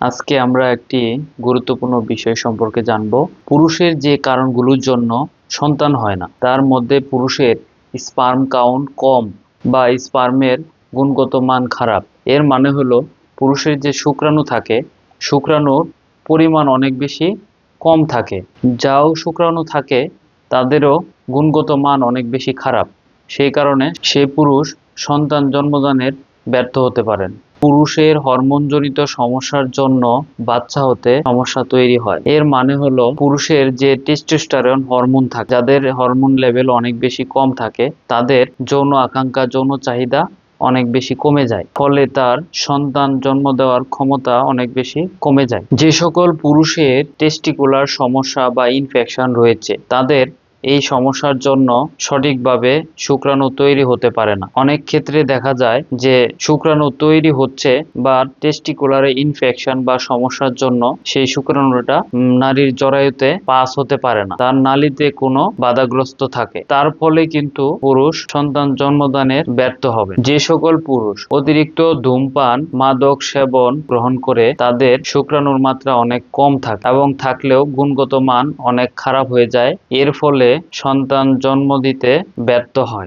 আজকে আমরা একটি গুরুত্বপূর্ণ বিষয় সম্পর্কে জানব। পুরুষের যে কারণগুলোর জন্য সন্তান হয় না, তার মধ্যে পুরুষের স্পার্ম কাউন্ট কম বা স্পার্মের গুণগত মান খারাপ। এর মানে হলো পুরুষের যে শুক্রাণু থাকে, শুক্রাণুর পরিমাণ অনেক বেশি কম থাকে। যাও শুক্রাণু থাকে তাদেরও গুণগত মান অনেক বেশি খারাপ। সেই কারণে সেই পুরুষ সন্তান জন্মদানের ব্যর্থ হতে পারেন। পুরুষের হরমোনজনিত সমস্যার জন্য বাচ্চা হতে সমস্যা তৈরি হয়। এর মানে হলো পুরুষের যে টেস্টোস্টেরন হরমোন থাকে, যাদের হরমোন লেভেল অনেক বেশি কম থাকে, তাদের যৌন আকাঙ্ক্ষা, যৌন চাহিদা অনেক বেশি কমে যায়। ফলে তার সন্তান জন্ম দেওয়ার ক্ষমতা অনেক বেশি কমে যায়। যে সকল পুরুষের টেস্টিকুলার সমস্যা বা ইনফেকশন রয়েছে, তাদের এই সমস্যার জন্য সঠিকভাবে শুক্রাণু তৈরি হতে পারে না। অনেক ক্ষেত্রে দেখা যায় যে শুক্রাণু তৈরি হচ্ছে বা টেস্টিকুলারে ইনফেকশন বা সমস্যার জন্য সেই শুক্রাণুটা নারীর জরায়ুতে পাস হতে পারে না, তার নালীতে কোনো বাধাগ্রস্ত থাকে। তার ফলে কিন্তু পুরুষ সন্তান জন্মদানের ব্যর্থ হবে। যে সকল পুরুষ অতিরিক্ত ধূমপান, মাদক সেবন গ্রহণ করে, তাদের শুক্রাণুর মাত্রা অনেক কম থাকে এবং থাকলেও গুণগত মান অনেক খারাপ হয়ে যায়। এর ফলে সন্তান জন্ম দিতে ব্যর্থ হয়।